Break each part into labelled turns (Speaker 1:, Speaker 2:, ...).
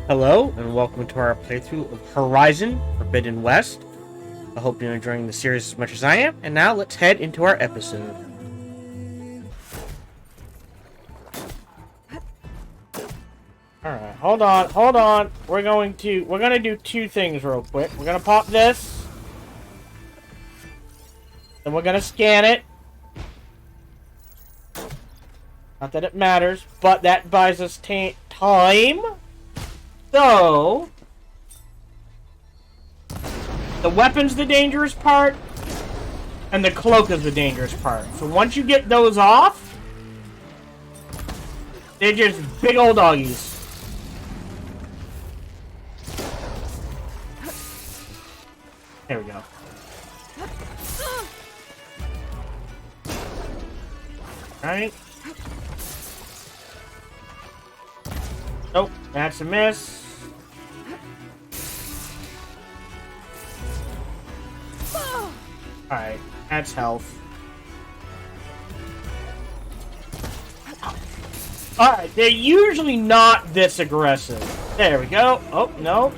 Speaker 1: Hello, and welcome to our playthrough of Horizon Forbidden West. I hope you're enjoying the series as much as I am, and now let's head into our episode. Alright, hold on. We're gonna do two things real quick. We're gonna pop this. Then we're gonna scan it. Not that it matters, but that buys us time. So, the weapon's the dangerous part, and the cloak is the dangerous part. So once you get those off, they're just big old doggies. There we go. Alright. Nope, that's a miss. Alright, that's health. Alright, they're usually not this aggressive. There we go. Oh, no.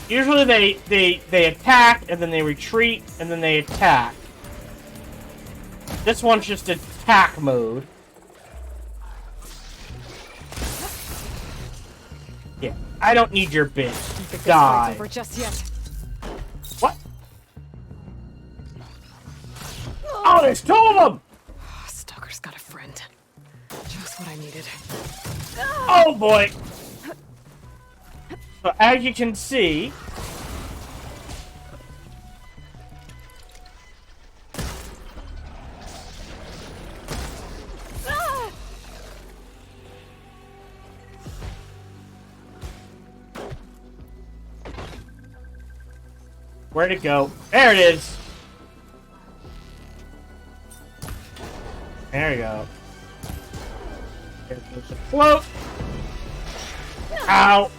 Speaker 1: Usually they attack, and then they retreat, and then they attack. This one's just attack mode. Yeah, I don't need your bitch. Die.
Speaker 2: Over just yet.
Speaker 1: What? Oh, there's two of them!
Speaker 2: Oh, Stalker's got a friend. Just what I needed.
Speaker 1: Oh boy! So as you can see, where'd it go? There it is! There you go. There goes the float! Ow!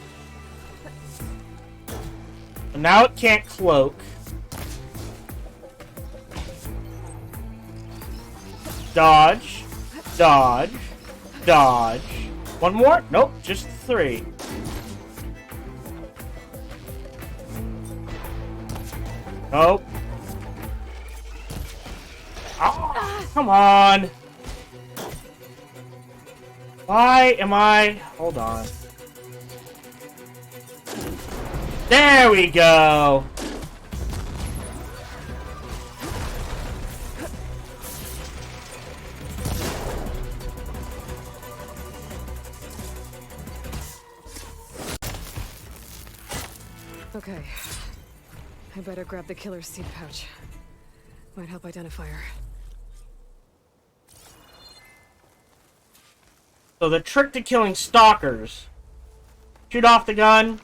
Speaker 1: And now it can't cloak. Dodge. Dodge. Dodge. One more? Nope, just three. Nope. Oh, come on. Why am I... Hold on. There we go.
Speaker 2: Okay. I better grab the killer's seed pouch. Might help identify her.
Speaker 1: So the trick to killing stalkers: shoot off the gun.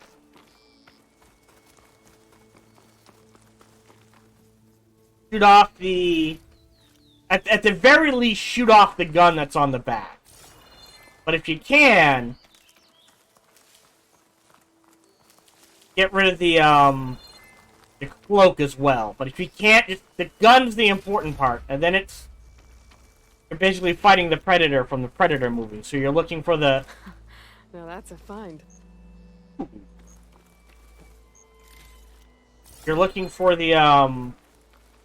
Speaker 1: Shoot off the... At the very least, shoot off the gun that's on the back. But if you can, get rid of the cloak as well. But if you can't, the gun's the important part. And then you're basically fighting the Predator from the Predator movie. So you're looking for the...
Speaker 2: Now that's a find.
Speaker 1: You're looking for the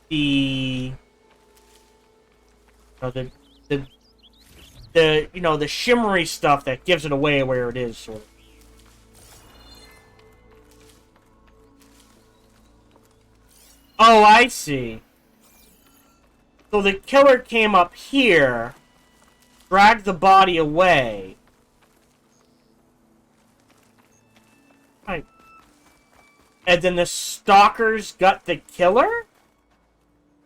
Speaker 1: the shimmery stuff that gives it away where it is, sort of. Oh, I see. So the killer came up here, dragged the body away. Right. And then the stalkers got the killer?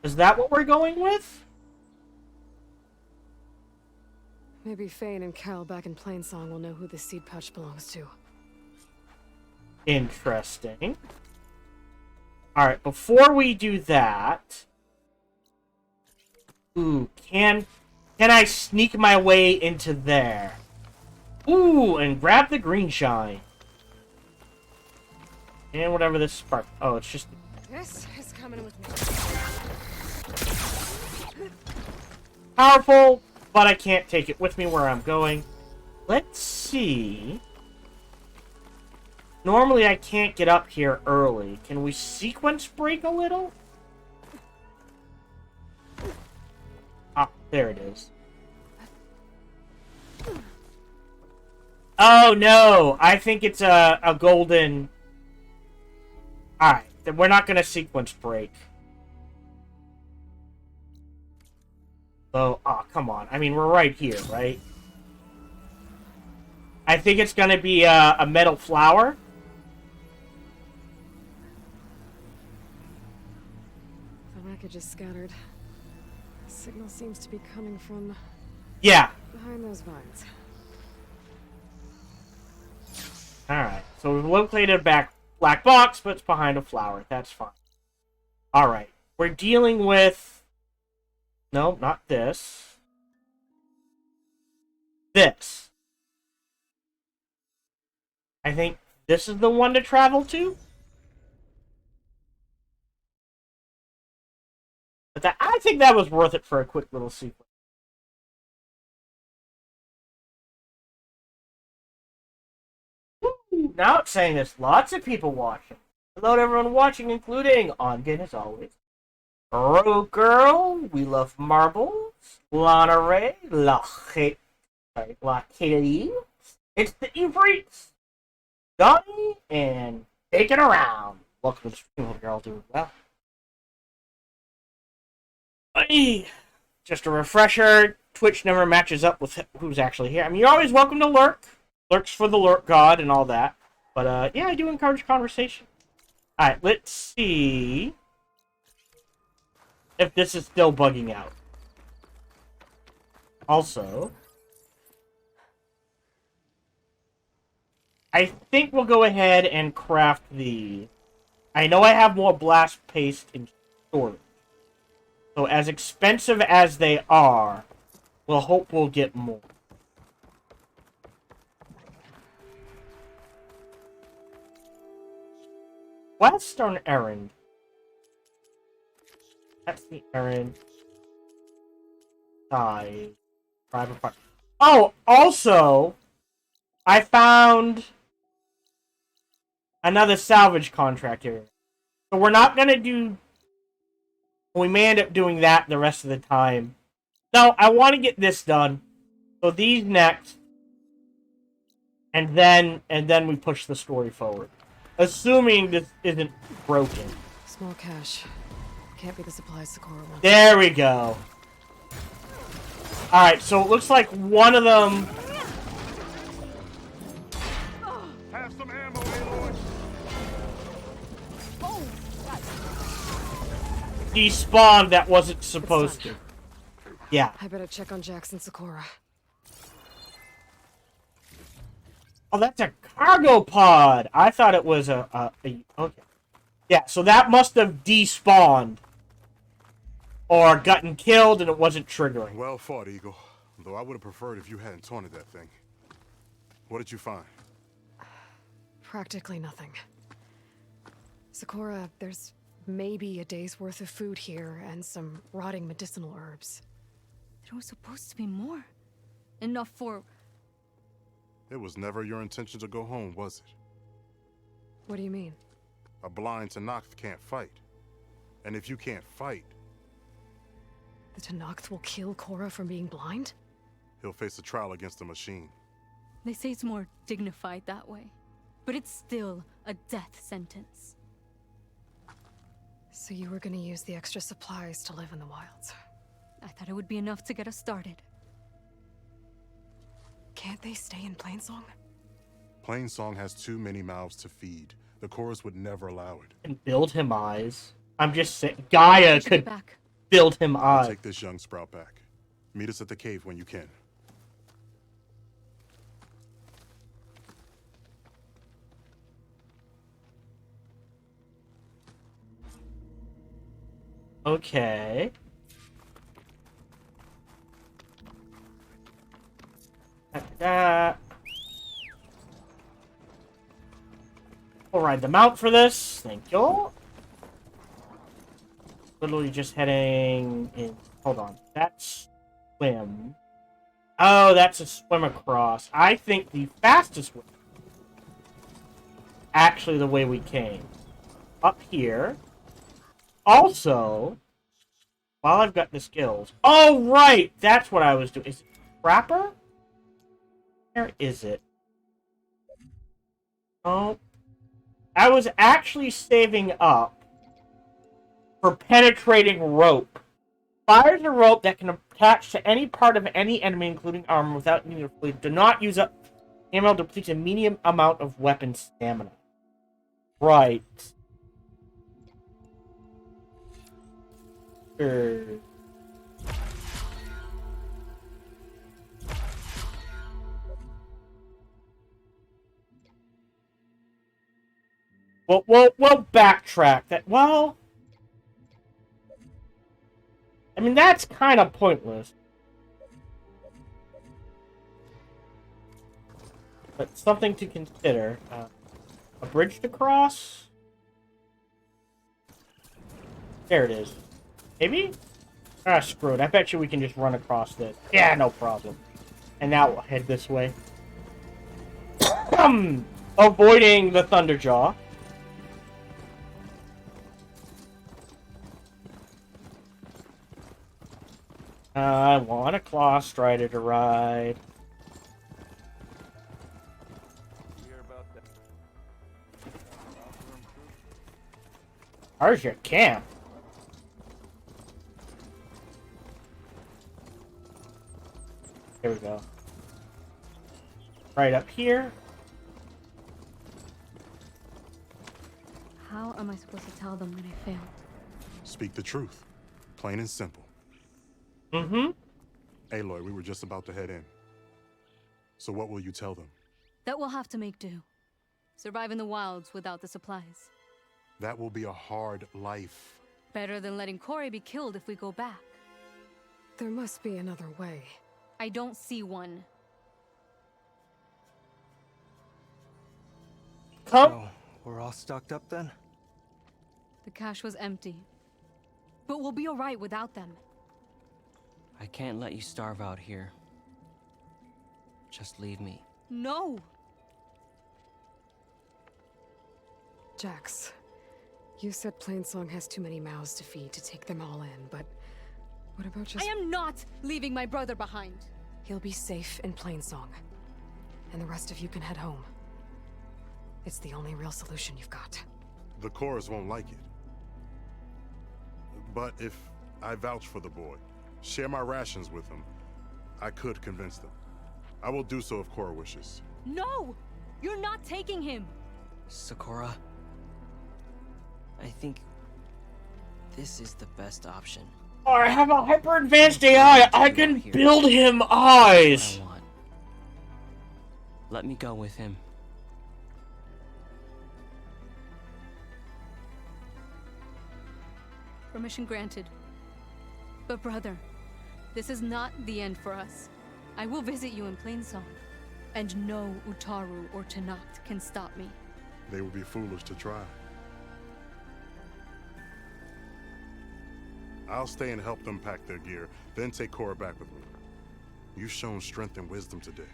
Speaker 1: Is that what we're going with?
Speaker 2: Maybe Fane and Cal back in Plainsong will know who the seed pouch belongs to.
Speaker 1: Interesting. Alright, before we do that... Ooh, can I sneak my way into there? Ooh, and grab the green shine. And whatever this spark... Oh, it's just...
Speaker 2: This is coming with me.
Speaker 1: Powerful, but I can't take it with me where I'm going. Let's see. Normally I can't get up here early. Can we sequence break a little? Ah, there it is. Oh no! I think it's a golden... Alright, then we're not gonna sequence break. So, oh, come on. I mean, we're right here, right? I think it's gonna be a metal flower.
Speaker 2: The wreckage is scattered. The signal seems to be coming from
Speaker 1: Yeah.
Speaker 2: behind those vines.
Speaker 1: Alright, so we've located a black box, but it's behind a flower. That's fine. Alright, we're dealing with... No, not this. This. I think this is the one to travel to? But I think that was worth it for a quick little sequence. Woo! Now it's saying there's lots of people watching. Hello to everyone watching, including Ongen as always. Rogue Girl, We Love Marbles, Lana Ray, La Katie. It's the Evreets, Donnie, and Taking Around. Welcome to the stream. Hope you're all doing well. Hey, just a refresher, Twitch never matches up with who's actually here. I mean, you're always welcome to lurk. Lurks for the lurk god and all that. But, yeah, I do encourage conversation. Alright, let's see if this is still bugging out. Also, I think we'll go ahead and craft the... I know I have more blast paste in storage. So as expensive as they are, we'll hope we'll get more. Western errand. That's the errand. Private part. Oh, also, I found another salvage contract here. So we're not gonna do... We may end up doing that the rest of the time. No, I want to get this done. So these next. And then we push the story forward. Assuming this isn't broken.
Speaker 2: Small cache. Can't be the supplies Sakura wants.
Speaker 1: There we go. Alright, so it looks like one of them...
Speaker 3: Have some ammo, Aloy.
Speaker 1: despawned that wasn't supposed to. Yeah.
Speaker 2: I better check on Jackson Sakura.
Speaker 1: Oh, that's a cargo pod. I thought it was a okay. Yeah, so that must have despawned or gotten killed and it wasn't triggering.
Speaker 3: Well fought, Eagle. Though I would have preferred if you hadn't taunted that thing. What did you find?
Speaker 2: Practically nothing. Sakura, there's maybe a day's worth of food here and some rotting medicinal herbs.
Speaker 4: There was supposed to be more. Enough for...
Speaker 3: It was never your intention to go home, was it?
Speaker 2: What do you mean?
Speaker 3: A blind Tenakth can't fight. And if you can't fight...
Speaker 2: The Tenakth will kill Korra from being blind?
Speaker 3: He'll face a trial against the machine.
Speaker 4: They say it's more dignified that way. But it's still a death sentence.
Speaker 2: So you were gonna use the extra supplies to live in the wilds?
Speaker 4: I thought it would be enough to get us started.
Speaker 2: Can't they stay in Plainsong?
Speaker 3: Plainsong has too many mouths to feed. The chorus would never allow it.
Speaker 1: And build him eyes. I'm just saying, Gaia could build him eyes.
Speaker 3: Take this young sprout back. Meet us at the cave when you can.
Speaker 1: Okay. We'll ride the mount for this. Thank you. Literally just heading in. Hold on. That's swim. Oh, that's a swim across. I think the fastest way, actually the way we came. Up here. Also, while I've got the skills. Oh, right! That's what I was doing. Is it Trapper? Where is it? Oh. I was actually saving up for penetrating rope. Fires a rope that can attach to any part of any enemy, including armor, without needing to flee. Do not use up ammo, depletes a medium amount of weapon stamina. Right. We'll backtrack that. Well, I mean, that's kind of pointless. But something to consider. A bridge to cross? There it is. Maybe? Ah, screw it. I bet you we can just run across this. Yeah, no problem. And now we'll head this way. Avoiding the Thunderjaw. I want a Claw Strider to ride. Where's your camp? Here we go. Right up here.
Speaker 4: How am I supposed to tell them when I failed?
Speaker 3: Speak the truth. Plain and simple.
Speaker 1: Mm-hmm.
Speaker 3: Aloy, we were just about to head in. So what will you tell them?
Speaker 4: That we'll have to make do. Survive in the wilds without the supplies.
Speaker 3: That will be a hard life.
Speaker 4: Better than letting Corey be killed if we go back.
Speaker 2: There must be another way.
Speaker 4: I don't see one.
Speaker 1: Come.
Speaker 5: So, we're all stocked up then?
Speaker 4: The cache was empty. But we'll be alright without them.
Speaker 6: I can't let you starve out here. Just leave me.
Speaker 4: No!
Speaker 2: Jax, you said Plainsong has too many mouths to feed to take them all in, but what about just...
Speaker 4: I am not leaving my brother behind.
Speaker 2: He'll be safe in Plainsong, and the rest of you can head home. It's the only real solution you've got.
Speaker 3: The chorus won't like it. But if I vouch for the boy, share my rations with him, I could convince them. I will do so if Cora wishes.
Speaker 4: No! You're not taking him!
Speaker 6: Sakura, I think this is the best option.
Speaker 1: Oh, I have a hyper advanced AI. I can build him eyes.
Speaker 6: What I want. Let me go with him.
Speaker 4: Permission granted. But brother, this is not the end for us. I will visit you in Plainsong. And no Utaru or Tanat can stop me.
Speaker 3: They would be foolish to try. I'll stay and help them pack their gear, then take Cora back with me. You've shown strength and wisdom today.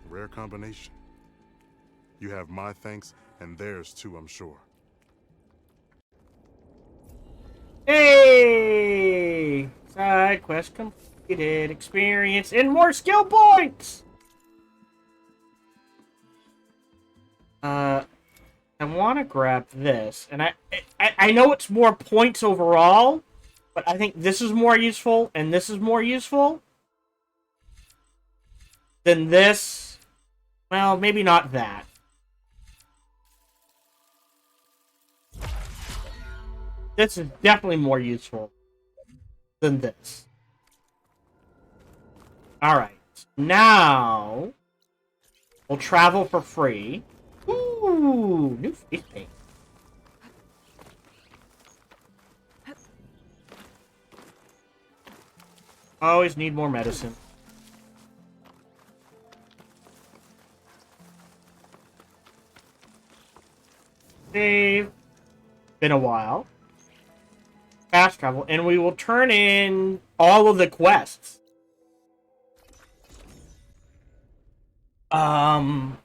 Speaker 3: Rare combination. You have my thanks, and theirs too, I'm sure.
Speaker 1: Hey! Side quest completed, experience, and more skill points! I want to grab this, and I know it's more points overall, but I think this is more useful, and this is more useful than this. Well, maybe not that. This is definitely more useful than this. Alright, now we'll travel for free. Ooh, new face paint. Always need more medicine. Save. Been a while. Fast travel, and we will turn in all of the quests. Um,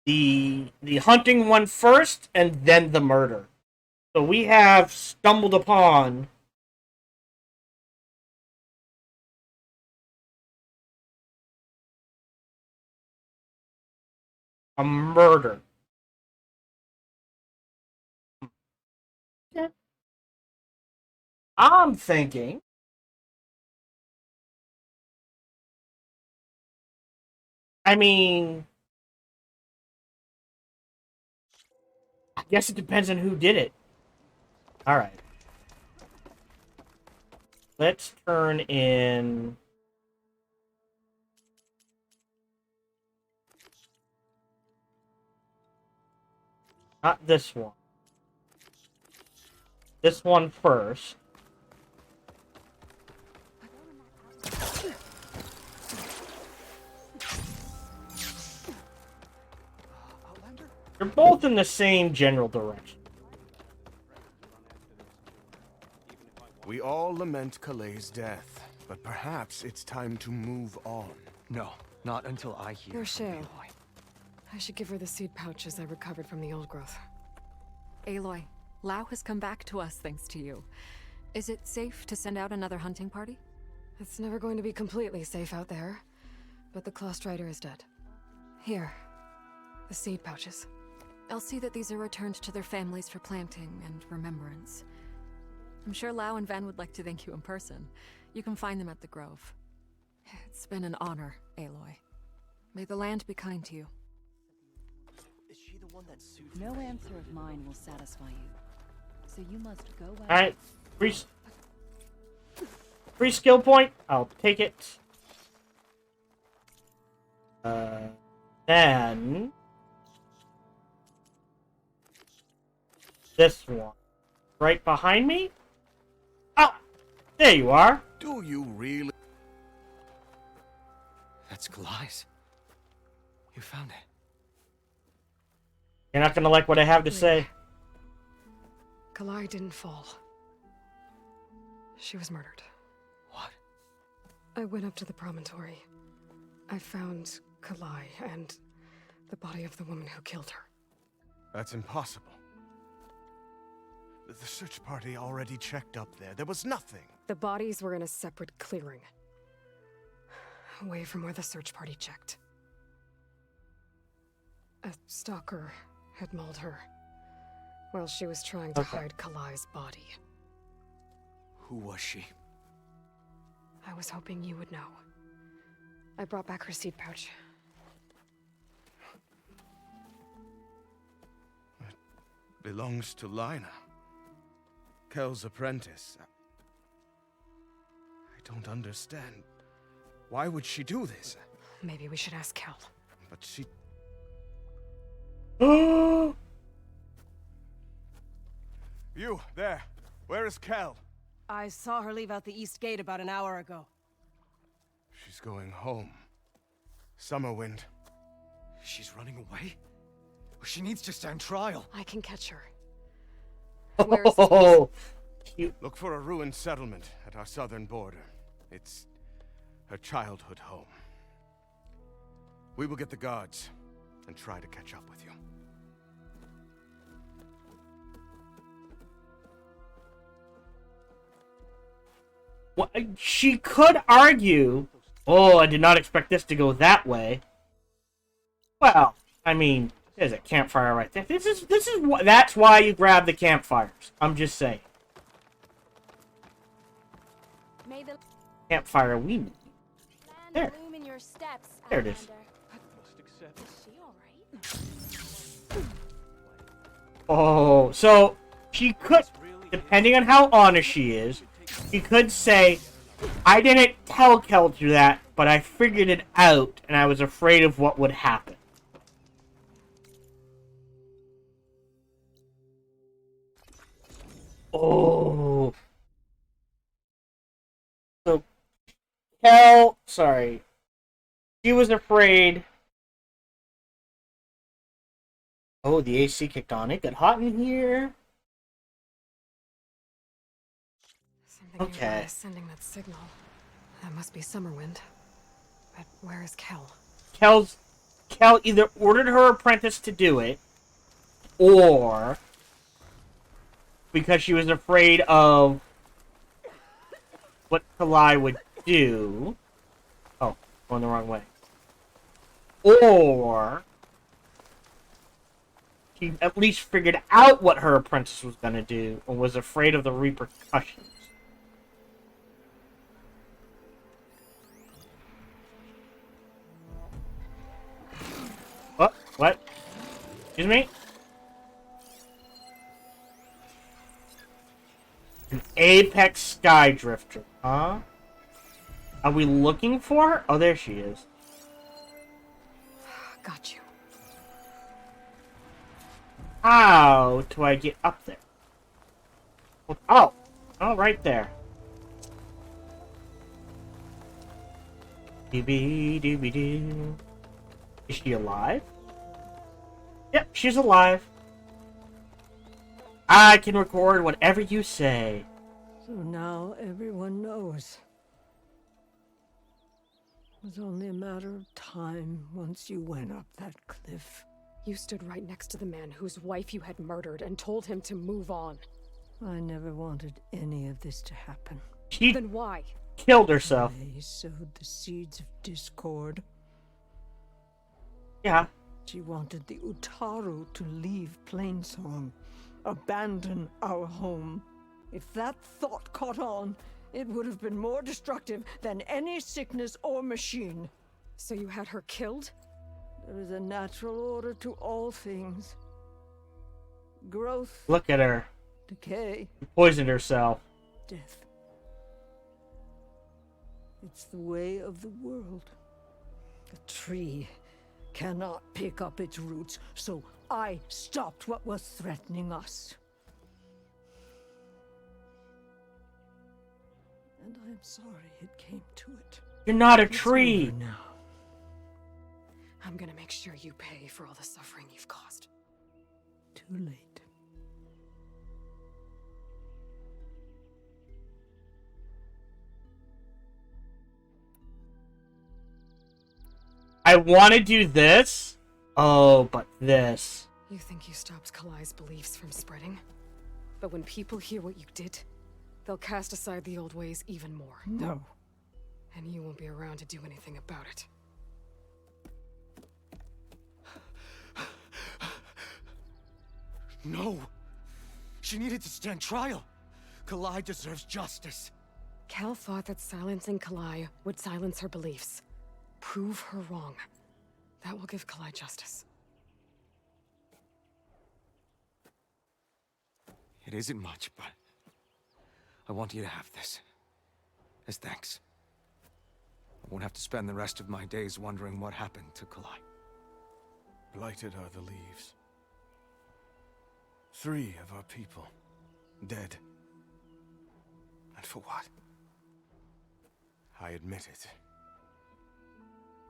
Speaker 1: the hunting one first, and then the murder. So we have stumbled upon a murder. Yeah. I'm thinking. I mean, I guess it depends on who did it. All right. Let's turn in. Not this one. This one first. They're both in the same general direction.
Speaker 7: We all lament Kalei's death, but perhaps it's time to move on.
Speaker 5: No, not until I hear
Speaker 2: There's
Speaker 5: from
Speaker 2: Shale.
Speaker 5: Aloy.
Speaker 2: I should give her the seed pouches I recovered from the old growth.
Speaker 8: Aloy, Lao has come back to us thanks to you. Is it safe to send out another hunting party?
Speaker 2: It's never going to be completely safe out there, but the Clost Rider is dead. Here, the seed pouches.
Speaker 8: I'll see that these are returned to their families for planting and remembrance. I'm sure Lao and Van would like to thank you in person. You can find them at the Grove. It's been an honor, Aloy. May the land be kind to you.
Speaker 6: Is she the one that sued?
Speaker 9: No answer of mine will satisfy you. So you must go out.
Speaker 1: Alright. Free skill point. I'll take it. Then this one. Right behind me? Oh! There you are.
Speaker 7: Do you really?
Speaker 5: That's Kalai's. You found it.
Speaker 1: You're not gonna like what I have to say.
Speaker 2: Kalai didn't fall. She was murdered.
Speaker 5: What?
Speaker 2: I went up to the promontory. I found Kalai and the body of the woman who killed her.
Speaker 7: That's impossible. The search party already checked up there. There was nothing.
Speaker 2: The bodies were in a separate clearing, away from where the search party checked. A stalker had mauled her while she was trying to hide Kalai's body.
Speaker 5: Who was she?
Speaker 2: I was hoping you would know. I brought back her seed pouch.
Speaker 7: It belongs to Lina. Kel's apprentice. I don't understand. Why would she do this?
Speaker 2: Maybe we should ask Kel.
Speaker 7: But she... You, there. Where is Kel?
Speaker 9: I saw her leave out the east gate about an hour ago.
Speaker 7: She's going home. Summerwind.
Speaker 5: She's running away? She needs to stand trial.
Speaker 2: I can catch her.
Speaker 1: Oh, cute.
Speaker 7: Look for a ruined settlement at our southern border. It's her childhood home. We will get the guards and try to catch up with you.
Speaker 1: Well, she could argue, oh, I did not expect this to go that way. Well, I mean, there's a campfire right there. That's why you grab the campfires. I'm just saying.
Speaker 10: May the
Speaker 1: Campfire we need. There.
Speaker 10: land bloom in your steps,
Speaker 1: There it is.
Speaker 10: Outlander. Is she alright?
Speaker 1: Oh, so she could, depending on how honest she is, she could say, I didn't tell Kelter that, but I figured it out, and I was afraid of what would happen. Oh. So, sorry. She was afraid. Oh, the AC kicked on. It got hot in here.
Speaker 2: Something
Speaker 1: Okay.
Speaker 2: nearby is sending that signal. That must be Summerwind. But where is Kel?
Speaker 1: Kel either ordered her apprentice to do it, or because she was afraid of what Kalai would do. Oh, going the wrong way. Or she at least figured out what her apprentice was going to do and was afraid of the repercussions. What? Excuse me? An apex sky drifter, huh? Are we looking for her? Oh, there she is.
Speaker 2: Got you.
Speaker 1: How do I get up there? Oh, right there. Doobie-doobie-doo. Is she alive? Yep, she's alive. I can record whatever you say.
Speaker 11: So now everyone knows. It was only a matter of time once you went up that cliff.
Speaker 2: You stood right next to the man whose wife you had murdered and told him to move on.
Speaker 11: I never wanted any of this to happen.
Speaker 2: Then why?
Speaker 1: Killed herself.
Speaker 11: They sowed the seeds of discord.
Speaker 1: Yeah.
Speaker 11: She wanted the Utaru to leave Plainsong, abandon our home. If that thought caught on, it would have been more destructive than any sickness or machine.
Speaker 2: So you had her killed?
Speaker 11: There is a natural order to all things. Growth.
Speaker 1: Look at her.
Speaker 11: Decay.
Speaker 1: She poisoned herself.
Speaker 11: Death. It's the way of the world. A tree cannot pick up its roots, so I stopped what was threatening us. And I'm sorry it came to it.
Speaker 1: You're not a
Speaker 11: It's
Speaker 1: tree.
Speaker 11: over now.
Speaker 2: I'm gonna make sure you pay for all the suffering you've caused.
Speaker 11: Too late.
Speaker 1: I want to do this. Oh, but this.
Speaker 2: You think you stopped Kalai's beliefs from spreading? But when people hear what you did, they'll cast aside the old ways even more.
Speaker 11: No.
Speaker 2: And you won't be around to do anything about it.
Speaker 5: No! She needed to stand trial! Kalai deserves justice!
Speaker 2: Kel thought that silencing Kalai would silence her beliefs. Prove her wrong. That will give Kalai justice.
Speaker 5: It isn't much, but I want you to have this. As thanks. I won't have to spend the rest of my days wondering what happened to Kalai.
Speaker 7: Blighted are the leaves. 3 of our people dead. And for what? I admit it.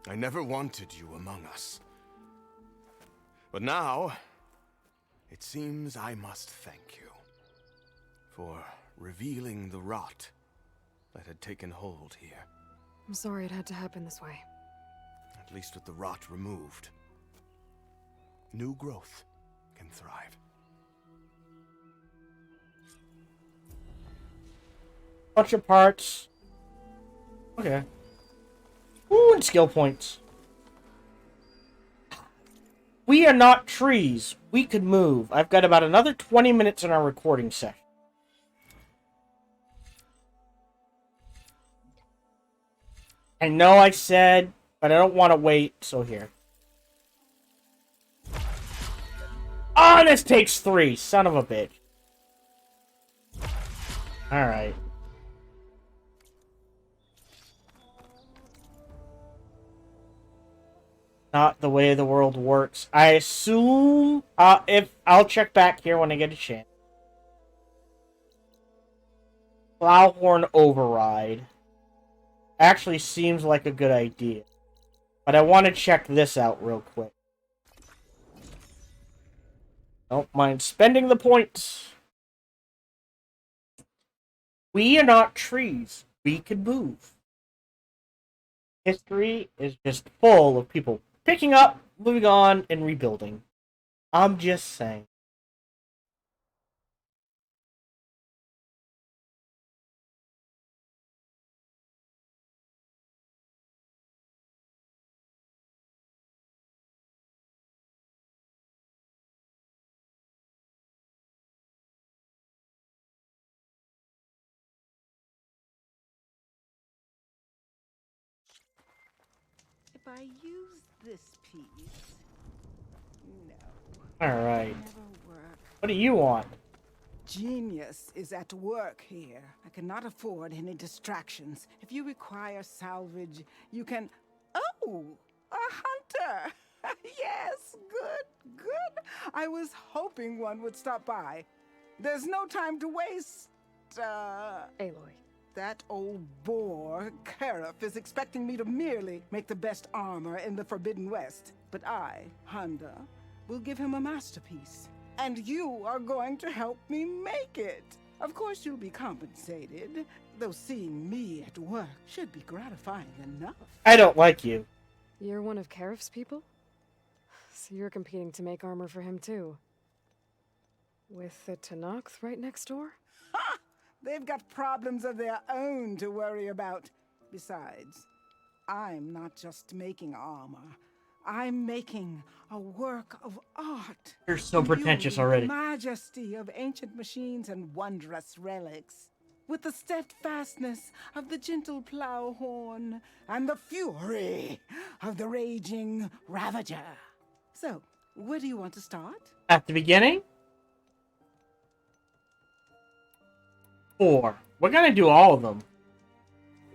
Speaker 7: I never wanted you among us. But now, it seems I must thank you for revealing the rot that had taken hold here.
Speaker 2: I'm sorry it had to happen this way.
Speaker 7: At least with the rot removed, new growth can thrive.
Speaker 1: Bunch of parts. Okay. Ooh, and skill points. We are not trees. We could move. I've got about another 20 minutes in our recording session. I know I said, but I don't want to wait, so here. Oh, this takes 3. Son of a bitch. Alright. Not the way the world works. I assume if I'll check back here when I get a chance. Plowhorn override actually seems like a good idea, but I want to check this out real quick. Don't mind spending the points. We are not trees. We can move. History is just full of people picking up, moving on, and rebuilding. I'm just saying.
Speaker 12: If I use this piece, no.
Speaker 1: Alright.
Speaker 12: Never work.
Speaker 1: What do you want?
Speaker 12: Genius is at work here. I cannot afford any distractions. If you require salvage, you can... Oh! A hunter! Yes, good. I was hoping one would stop by. There's no time to waste,
Speaker 2: Aloy.
Speaker 12: That old boar, Karif, is expecting me to merely make the best armor in the Forbidden West. But I, Honda, will give him a masterpiece. And you are going to help me make it. Of course you'll be compensated, though seeing me at work should be gratifying enough.
Speaker 1: I don't like you.
Speaker 2: You're one of Karif's people? So you're competing to make armor for him too. With the Tenakth right next door?
Speaker 12: Ha! They've got problems of their own to worry about. Besides, I'm not just making armor. I'm making a work of art.
Speaker 1: You're so pretentious already.
Speaker 12: The majesty of ancient machines and wondrous relics. With the steadfastness of the gentle plow horn and the fury of the raging ravager. So, where do you want to start?
Speaker 1: At the beginning? 4. We're gonna do all of them.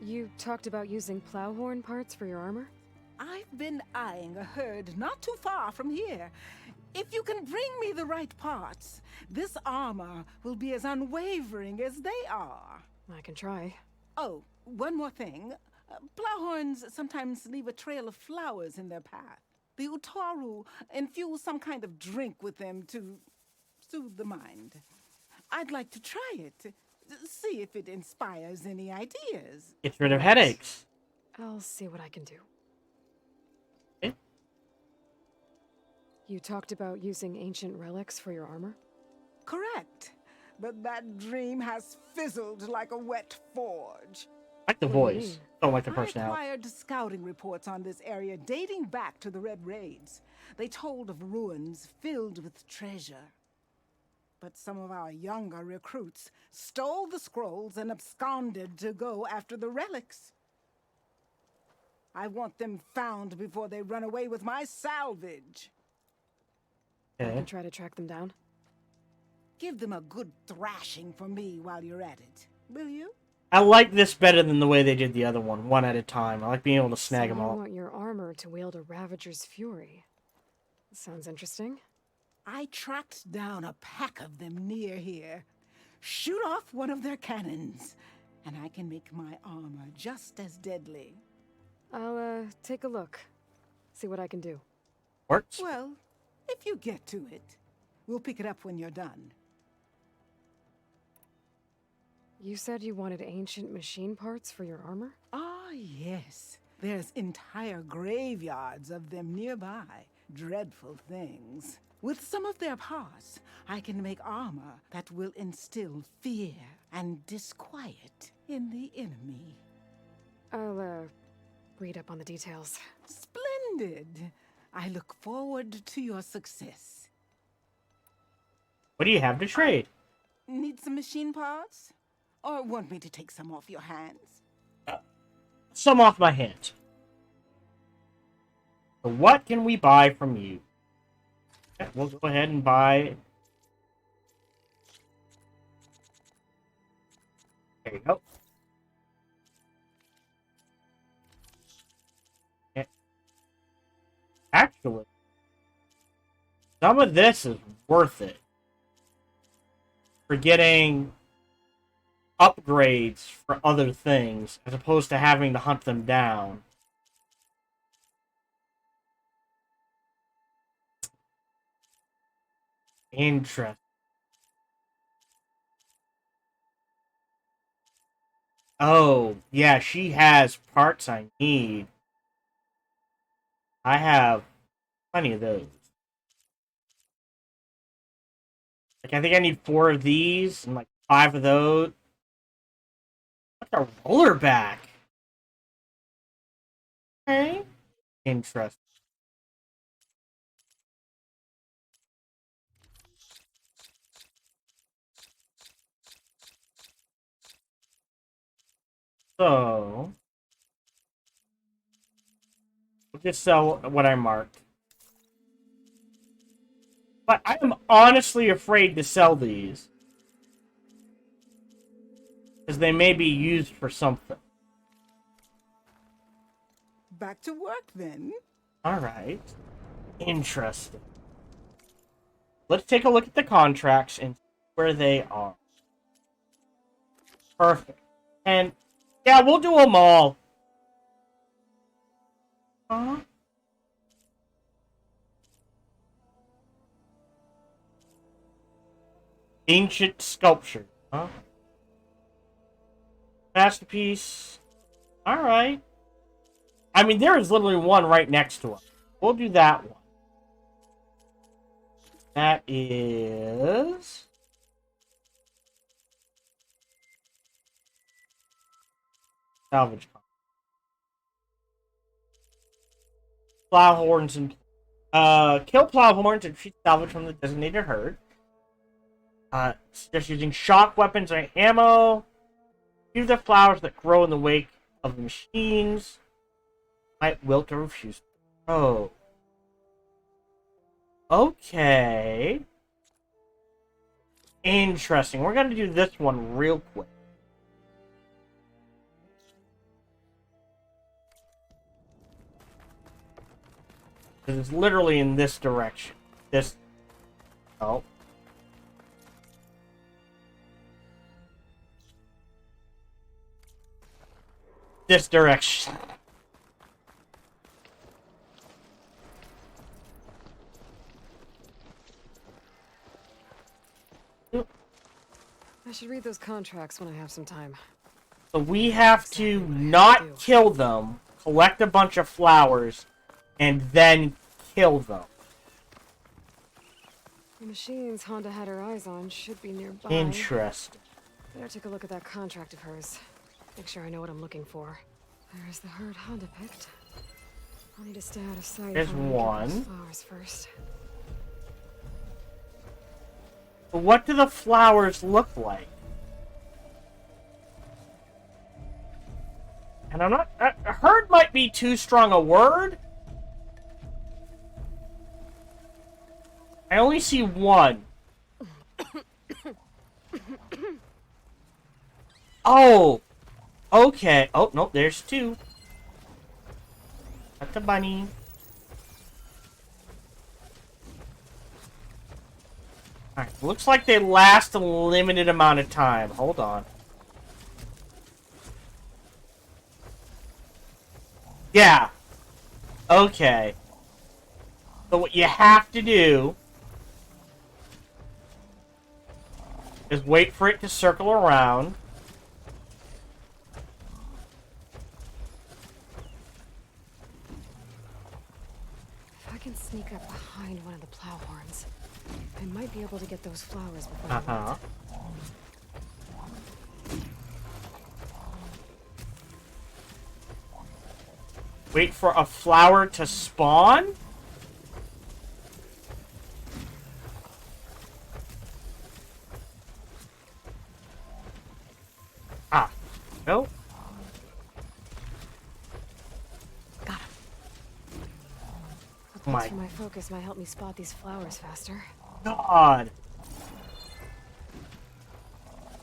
Speaker 2: You talked about using plowhorn parts for your armor?
Speaker 12: I've been eyeing a herd not too far from here. If you can bring me the right parts, this armor will be as unwavering as they are.
Speaker 2: I can try.
Speaker 12: Oh, one more thing. Plowhorns sometimes leave a trail of flowers in their path. The Utaru infuse some kind of drink with them to soothe the mind. I'd like to try it. See if it inspires any ideas.
Speaker 1: Gets rid of headaches.
Speaker 2: I'll see what I can do.
Speaker 1: Okay.
Speaker 2: You talked about using ancient relics for your armor?
Speaker 12: Correct. But that dream has fizzled like a wet forge.
Speaker 1: Like the voice. Don't like the
Speaker 12: I
Speaker 1: personality.
Speaker 12: acquired scouting reports on this area dating back to the Red Raids. They told of ruins filled with treasure. But some of our younger recruits stole the scrolls and absconded to go after the relics. I want them found before they run away with my salvage.
Speaker 2: I can try to track them down.
Speaker 12: Give them a good thrashing for me while you're at it, will you?
Speaker 1: I like this better than the way they did the other one at a time. I like being able to snag them
Speaker 2: You
Speaker 1: all.
Speaker 2: want your armor to wield a Ravager's fury. Sounds interesting.
Speaker 12: I tracked down a pack of them near here. Shoot off one of their cannons, and I can make my armor just as deadly.
Speaker 2: I'll, take a look. See what I can do.
Speaker 1: Works.
Speaker 12: Well, if you get to it, we'll pick it up when you're done.
Speaker 2: You said you wanted ancient machine parts for your armor?
Speaker 12: Ah, yes. There's entire graveyards of them nearby. Dreadful things. With some of their parts, I can make armor that will instill fear and disquiet in the enemy.
Speaker 2: I'll, read up on the details.
Speaker 12: Splendid. I look forward to your success.
Speaker 1: What do you have to trade?
Speaker 12: Need some machine parts? Or want me to take some off your hands?
Speaker 1: Some off my hands. So what can we buy from you? Okay, we'll go ahead and buy. There you go. Okay. Actually, some of this is worth it. For getting upgrades for other things, as opposed to having to hunt them down. Interesting. Oh, yeah, she has parts I need. I have plenty of those. Like, I think I need 4 of these and like 5 of those. What's a roller back? Okay. Interesting. So, we'll just sell what I marked. But I am honestly afraid to sell these. Because they may be used for something.
Speaker 12: Back to work then.
Speaker 1: Alright. Interesting. Let's take a look at the contracts and see where they are. Perfect. And, yeah, we'll do them all. Huh? Ancient sculpture. Huh? Masterpiece. Alright. I mean, there is literally one right next to it. We'll do that one. That is... salvage. Plow horns and... kill plow horns and shoot salvage from the designated herd. Just using shock weapons or ammo. Use the flowers that grow in the wake of the machines. Might wilt or refuse. Oh. Okay. Interesting. We're gonna do this one real quick. Because it's literally in this direction. This... oh. This direction.
Speaker 2: I should read those contracts when I have some time.
Speaker 1: So we have to not kill them, collect a bunch of flowers, and then kill them.
Speaker 2: The machines Honda had her eyes on should be nearby.
Speaker 1: Interesting.
Speaker 2: Better take a look at that contract of hers. Make sure I know what I'm looking for. There's the herd Honda picked. I'll need to stay out of sight.
Speaker 1: There's one.
Speaker 2: Flowers first.
Speaker 1: What do the flowers look like? And I'm not... herd might be too strong a word. I only see one. Oh! Okay. Oh, no, there's 2. Got the bunny. Alright, looks like they last a limited amount of time. Hold on. Yeah. Okay. So what you have to do is wait for it to circle around.
Speaker 2: If I can sneak up behind one of the plow horns, I might be able to get those flowers before I wilt.
Speaker 1: Wait for a flower to spawn? Ah. No.
Speaker 2: Got him. A place for my focus might help me spot these flowers faster.
Speaker 1: God.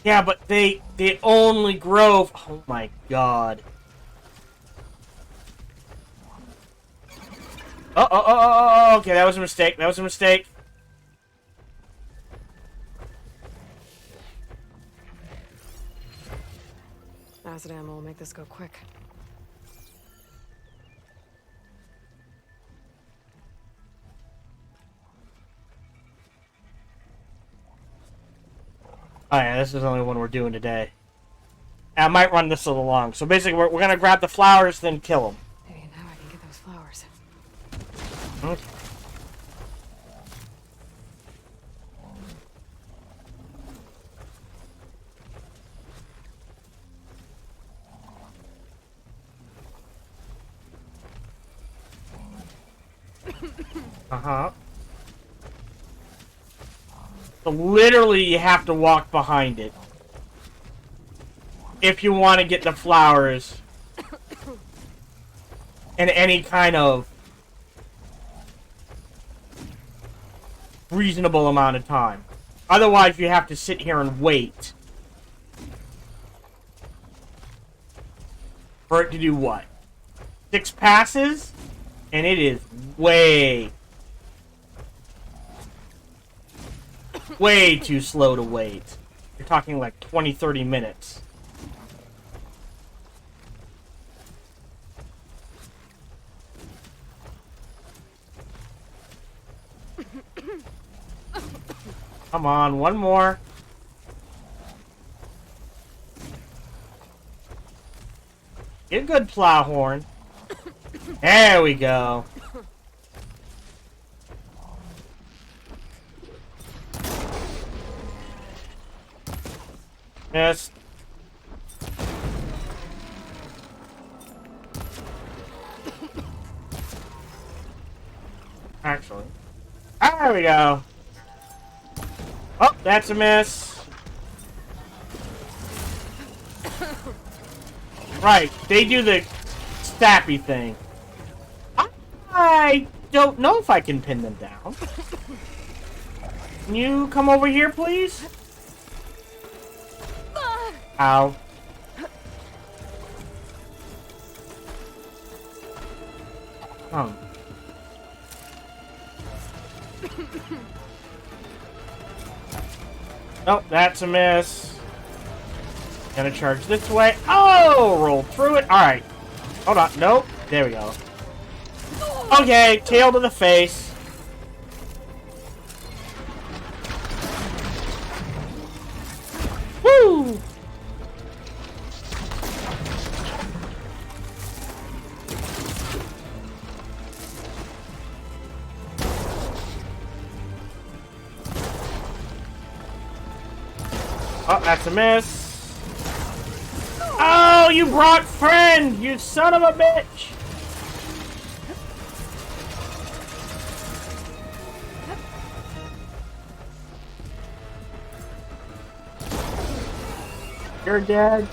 Speaker 1: Yeah, but they only grow... oh my god. Okay, that was a mistake. That was a mistake.
Speaker 2: Acid ammo will make this go quick.
Speaker 1: Oh yeah, this is the only one we're doing today. I might run this a little long. So basically, we're gonna grab the flowers, then kill them.
Speaker 2: Maybe now I can get those flowers.
Speaker 1: Okay. Uh-huh. So literally you have to walk behind it. If you want to get the flowers in any kind of reasonable amount of time. Otherwise you have to sit here and wait. For it to do what? 6 passes? And it is way too slow to wait. You're talking like 20-30 minutes. Come on, one more. Get a good plow horn. There we go. Yes. Actually. There we go. Oh, that's a miss. Right, they do the stappy thing. I don't know if I can pin them down. Can you come over here, please? Ow. Nope, that's a miss. Gonna charge this way. Oh, roll through it. Alright. Hold on. Nope. There we go. Okay, tail to the face. Woo! Oh, that's a miss. Oh, you brought friend, you son of a bitch! You're dead.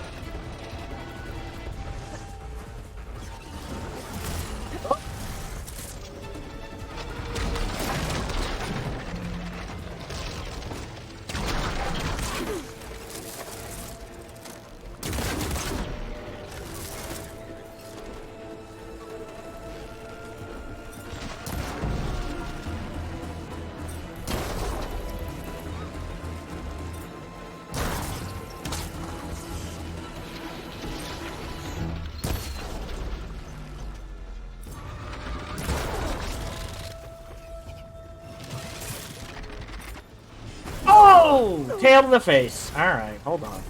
Speaker 1: Oh! Tail to the face. Alright, hold on.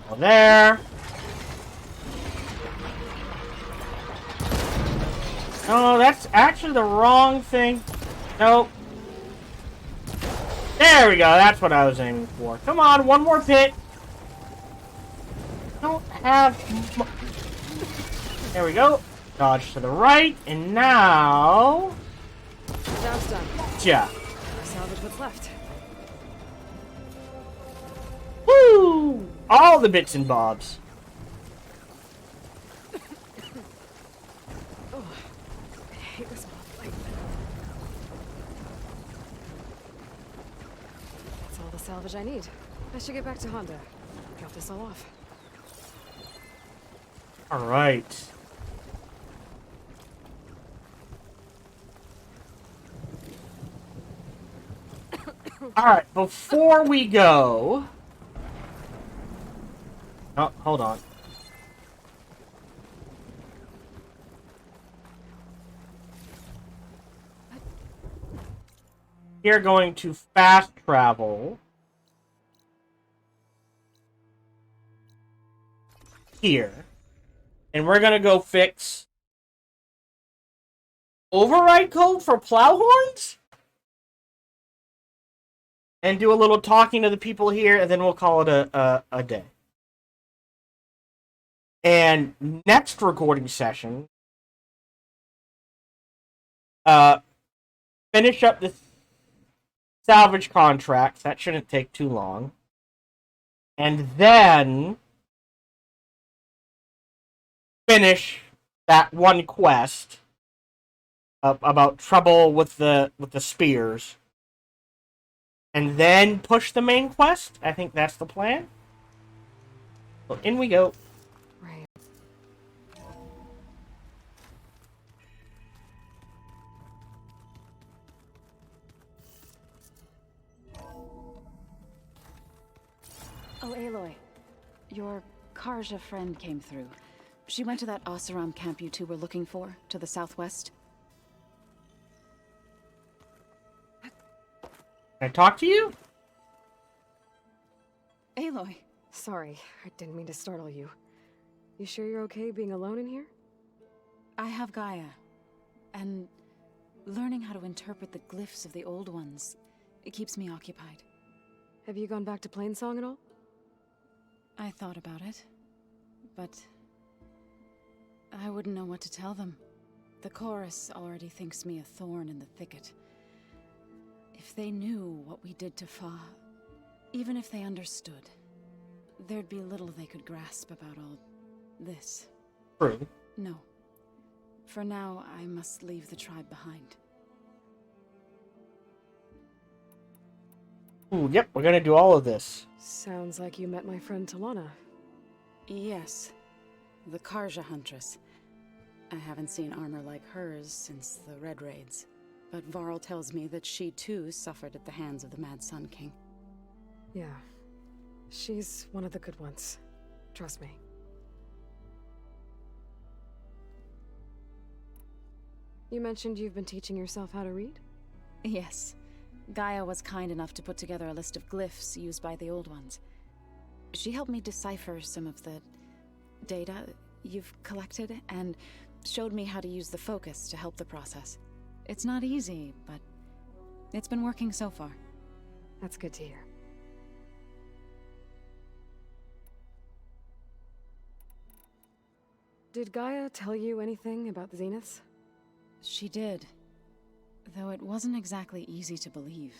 Speaker 1: Go there. Oh, that's actually the wrong thing. Nope. There we go. That's what I was aiming for. Come on, one more pit. Don't have... There we go. Dodge to the right, and now...
Speaker 2: Job's done.
Speaker 1: Yeah.
Speaker 2: Salvage what's left.
Speaker 1: Woo! All the bits and bobs.
Speaker 2: Oh, I hate this one. That's all the salvage I need. I should get back to Honda. Drop this all off.
Speaker 1: All right. All right, before we go... Oh, hold on. We're going to fast travel here. And we're going to go fix override code for plow horns? And do a little talking to the people here, and then we'll call it a day. And next recording session, finish up the salvage contracts. That shouldn't take too long. And then finish that one quest about trouble with the spears. And then push the main quest. I think that's the plan. So in we go.
Speaker 2: Right.
Speaker 9: Oh, Aloy. Your Karja friend came through. She went to that Oseram camp you two were looking for, to the southwest.
Speaker 1: Can I talk to you?
Speaker 9: Aloy.
Speaker 2: Sorry, I didn't mean to startle you. You sure you're okay being alone in here?
Speaker 9: I have Gaia. And learning how to interpret the glyphs of the old ones, it keeps me occupied.
Speaker 2: Have you gone back to Plainsong at all?
Speaker 9: I thought about it, but I wouldn't know what to tell them. The chorus already thinks me a thorn in the thicket. If they knew what we did to Fa, even if they understood, there'd be little they could grasp about all this.
Speaker 1: True.
Speaker 9: No. For now, I must leave the tribe behind.
Speaker 1: Ooh, yep, we're gonna do all of this.
Speaker 2: Sounds like you met my friend Talana.
Speaker 9: Yes. The Karja Huntress. I haven't seen armor like hers since the Red Raids. But Varl tells me that she too suffered at the hands of the Mad Sun King.
Speaker 2: Yeah. She's one of the good ones. Trust me. You mentioned you've been teaching yourself how to read?
Speaker 9: Yes. Gaia was kind enough to put together a list of glyphs used by the Old Ones. She helped me decipher some of the data you've collected, and showed me how to use the focus to help the process. It's not easy, but it's been working so far.
Speaker 2: That's good to hear. Did Gaia tell you anything about the Zeniths?
Speaker 9: She did. Though it wasn't exactly easy to believe.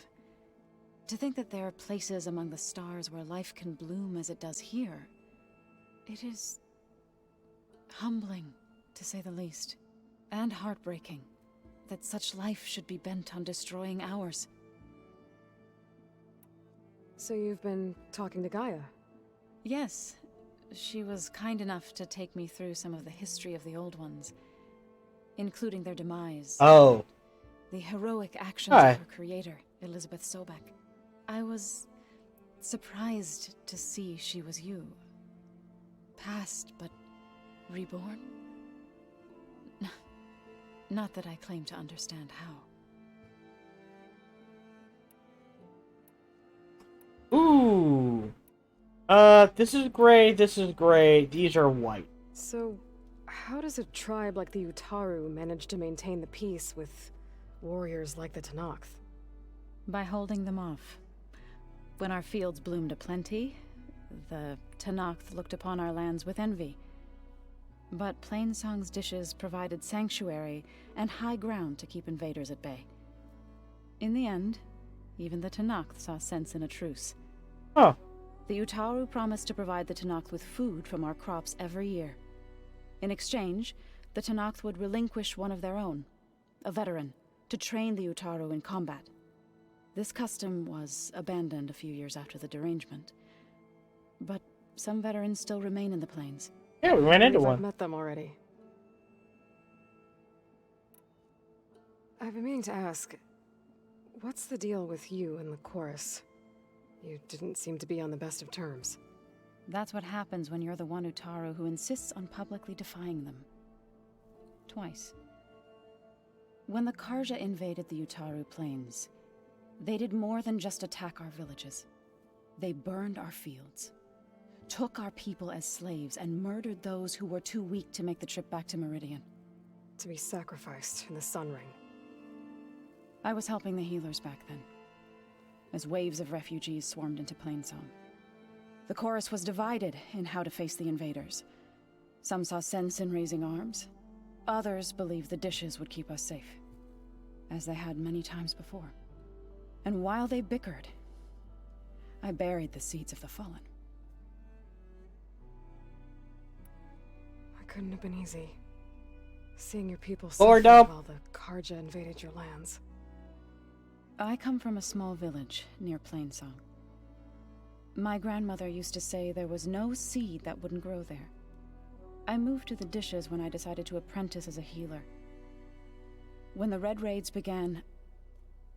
Speaker 9: To think that there are places among the stars where life can bloom as it does here. It is humbling, to say the least. And heartbreaking. That such life should be bent on destroying ours.
Speaker 2: So you've been talking to Gaia?
Speaker 9: Yes. She was kind enough to take me through some of the history of the Old Ones, including their demise.
Speaker 1: Oh.
Speaker 9: The heroic actions of her creator, Elizabeth Sobek. I was surprised to see she was you. Past, but reborn? Not that I claim to understand how.
Speaker 1: Ooh. This is gray, this is gray, these are white.
Speaker 2: So, how does a tribe like the Utaru manage to maintain the peace with warriors like the Tenakth?
Speaker 9: By holding them off. When our fields bloomed aplenty, the Tenakth looked upon our lands with envy. But Plainsong's dishes provided sanctuary and high ground to keep invaders at bay. In the end, even the Tenakth saw sense in a truce.
Speaker 1: Huh.
Speaker 9: The Utaru promised to provide the Tenakth with food from our crops every year. In exchange, the Tenakth would relinquish one of their own, a veteran, to train the Utaru in combat. This custom was abandoned a few years after the derangement. But some veterans still remain in the plains.
Speaker 1: Yeah, we ran into
Speaker 2: I've
Speaker 1: one.
Speaker 2: met them already. I've been meaning to ask, what's the deal with you and the chorus? You didn't seem to be on the best of terms.
Speaker 9: That's what happens when you're the one Utaru who insists on publicly defying them. Twice. When the Karja invaded the Utaru plains, they did more than just attack our villages. They burned our fields, took our people as slaves, and murdered those who were too weak to make the trip back to Meridian.
Speaker 2: to be sacrificed in the Sun Ring.
Speaker 9: I was helping the healers back then, as waves of refugees swarmed into Plainsong. The chorus was divided in how to face the invaders. Some saw sense in raising arms. Others believed the dishes would keep us safe, as they had many times before. And while they bickered, I buried the seeds of the fallen.
Speaker 2: It couldn't have been easy. Seeing your people
Speaker 1: Lord
Speaker 2: suffer
Speaker 1: up.
Speaker 2: while the Karja invaded your lands.
Speaker 9: I come from a small village near Plainsong. My grandmother used to say there was no seed that wouldn't grow there. I moved to the dishes when I decided to apprentice as a healer. When the Red Raids began,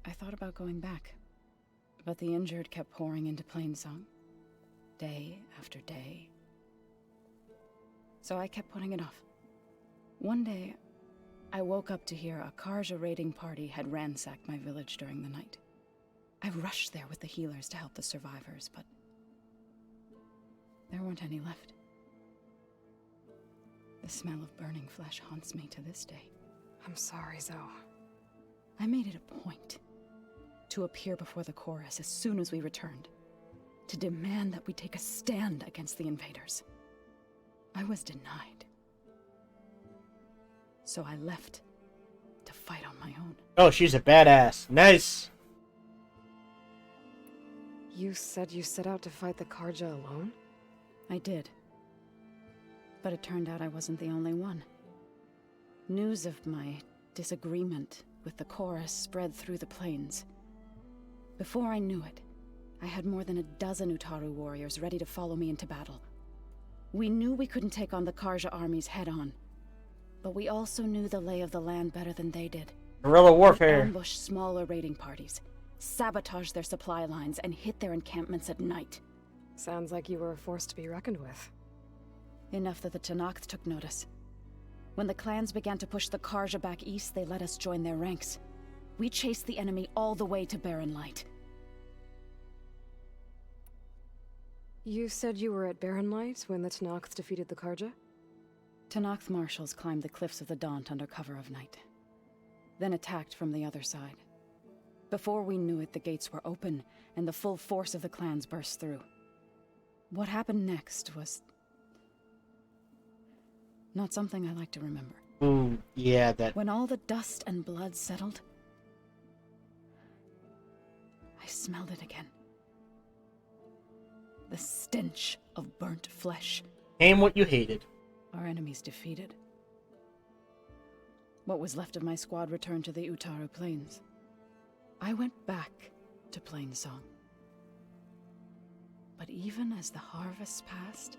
Speaker 9: I thought about going back. But the injured kept pouring into Plainsong, day after day. So I kept putting it off. One day, I woke up to hear a Karja raiding party had ransacked my village during the night. I rushed there with the healers to help the survivors, but there weren't any left. The smell of burning flesh haunts me to this day.
Speaker 2: I'm sorry, Zoe.
Speaker 9: I made it a point to appear before the chorus as soon as we returned, to demand that we take a stand against the invaders. I was denied. So I left to fight on my own.
Speaker 1: Oh, she's a badass. Nice.
Speaker 2: You said you set out to fight the Karja alone?
Speaker 9: I did. But it turned out I wasn't the only one. News of my disagreement with the chorus spread through the plains. Before I knew it, I had more than a dozen Utaru warriors ready to follow me into battle. We knew we couldn't take on the Karja armies head-on, but we also knew the lay of the land better than they did.
Speaker 1: Guerrilla warfare.
Speaker 9: We ambushed smaller raiding parties, sabotaged their supply lines, and hit their encampments at night.
Speaker 2: Sounds like you were a force to be reckoned with.
Speaker 9: Enough that the Tenakth took notice. When the clans began to push the Karja back east, they let us join their ranks. We chased the enemy all the way to Barren Light.
Speaker 2: You said you were at Barren Light when the Tenakth defeated the Karja?
Speaker 9: Tenakth marshals climbed the cliffs of the Daunt under cover of night, then attacked from the other side. Before we knew it, the gates were open, and the full force of the clans burst through. What happened next was not something I like to remember.
Speaker 1: Yeah, that...
Speaker 9: When all the dust and blood settled, I smelled it again. The stench of burnt flesh.
Speaker 1: Aim what you hated.
Speaker 9: Our enemies defeated. What was left of my squad returned to the Utaru Plains. I went back to Plainsong. But even as the harvest passed,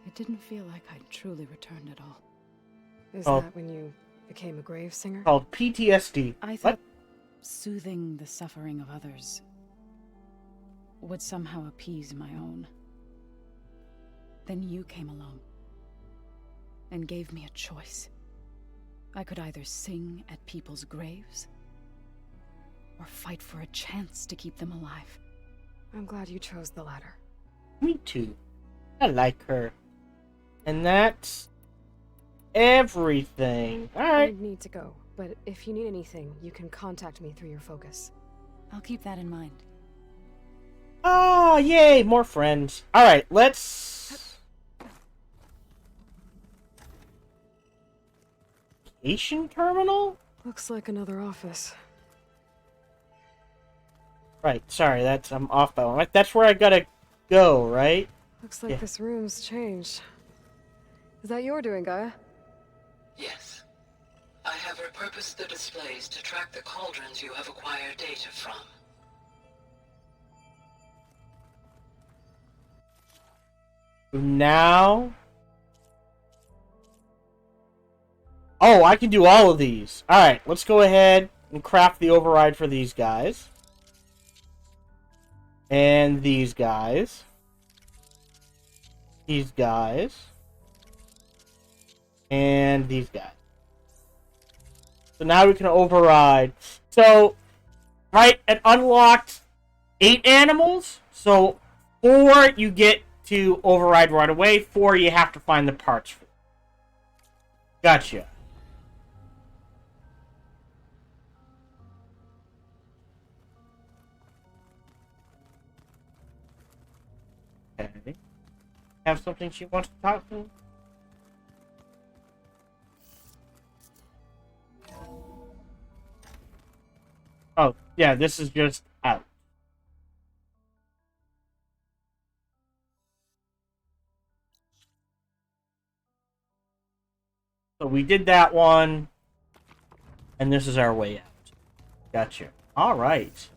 Speaker 9: it didn't feel like I'd truly returned at all.
Speaker 2: Is that when you became a grave singer?
Speaker 1: Called PTSD.
Speaker 9: I thought soothing the suffering of others would somehow appease my own. Then you came along and gave me a choice. I could either sing at people's graves or fight for a chance to keep them alive.
Speaker 2: I'm glad you chose the latter.
Speaker 1: Me too. I like her. And that's everything. Alright.
Speaker 2: I need to go, but if you need anything, you can contact me through your focus.
Speaker 9: I'll keep that in mind.
Speaker 1: Oh, yay, more friends. Alright, let's... Vacation terminal?
Speaker 2: Looks like another office.
Speaker 1: Right, sorry, I'm off by one. That's where I gotta go, right?
Speaker 2: Looks like this room's changed. Is that your doing, Gaia?
Speaker 13: Yes. I have repurposed the displays to track the cauldrons you have acquired data from.
Speaker 1: Now... Oh, I can do all of these. Alright, let's go ahead and craft the override for these guys. And these guys. These guys. And these guys. So now we can override. So, right, it unlocked 8 animals. So, 4 you get to override right away. 4 you have to find the parts for. Gotcha. Okay. Have something she wants to talk to? Oh, yeah, this is just out. So we did that one, and this is our way out. Gotcha. Alright.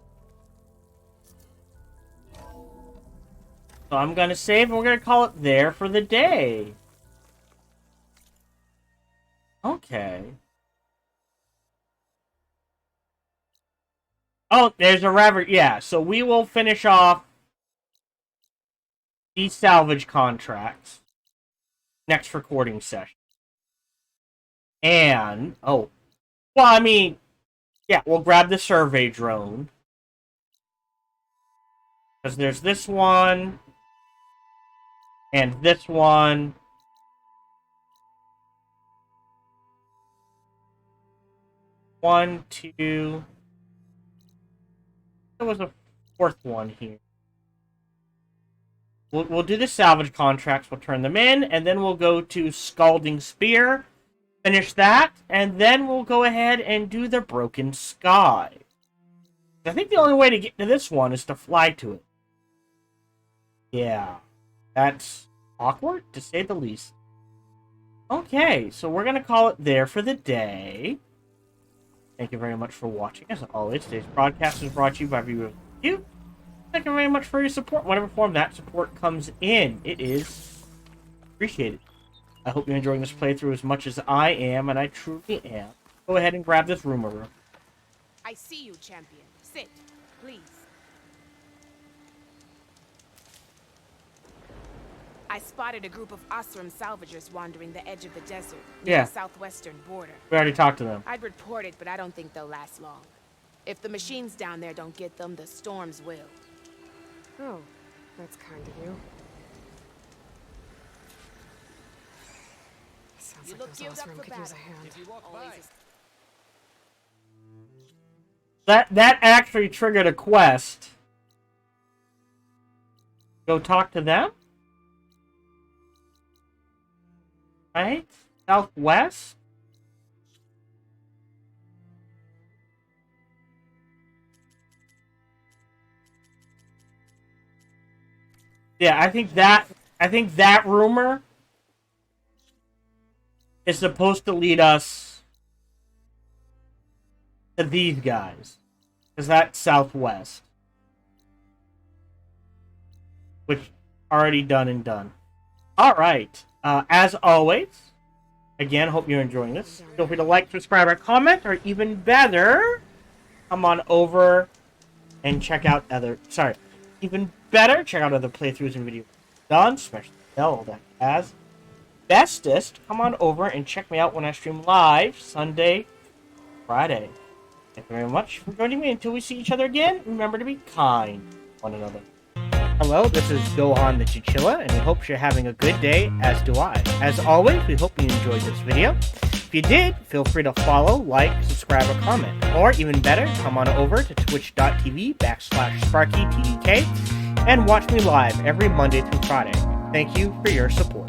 Speaker 1: So I'm gonna save, and we're gonna call it there for the day. Okay. Oh, there's a rabbit. Yeah, so we will finish off these salvage contracts next recording session. And, oh, well, I mean, yeah, we'll grab the survey drone. Because there's this one, and this one. One, two. There was a fourth one here. We'll do the salvage contracts, we'll turn them in, and then we'll go to Scalding Spear, finish that, and then we'll go ahead and do the Broken Sky. I think the only way to get to this one is to fly to it. Yeah, that's awkward, to say the least. Okay, so we're going to call it there for the day. Thank you very much for watching. As always, today's broadcast is brought to you by viewers like you. Thank you very much for your support. Whatever form that support comes in, it is appreciated. I hope you're enjoying this playthrough as much as I am, and I truly am. Go ahead and grab this rumor room.
Speaker 14: I see you, champion. Sit, please. I spotted a group of Osram salvagers wandering the edge of the desert near the southwestern border.
Speaker 1: We already talked to them.
Speaker 14: I'd report it, but I don't think they'll last long. If the machines down there don't get them, the storms will.
Speaker 2: Oh, that's kind of you. Sounds like those Osram could use a hand.
Speaker 1: That actually triggered a quest. Go talk to them? Right? Southwest? Yeah, I think that rumor is supposed to lead us to these guys. Because that's Southwest. Which, already done and done. Alright. As always, again, hope you're enjoying this. Feel free to like, subscribe, or comment, or even better, come on over and check out other... Sorry. Even better, check out other playthroughs and videos done, smash the bell, all that as bestest, come on over and check me out when I stream live Sunday, Friday. Thank you very much for joining me. Until we see each other again, remember to be kind to one another. Hello, this is Gohan the Chinchilla, and we hope you're having a good day, as do I. As always, we hope you enjoyed this video. If you did, feel free to follow, like, subscribe, or comment. Or, even better, come on over to twitch.tv/SparkyTDK and watch me live every Monday through Friday. Thank you for your support.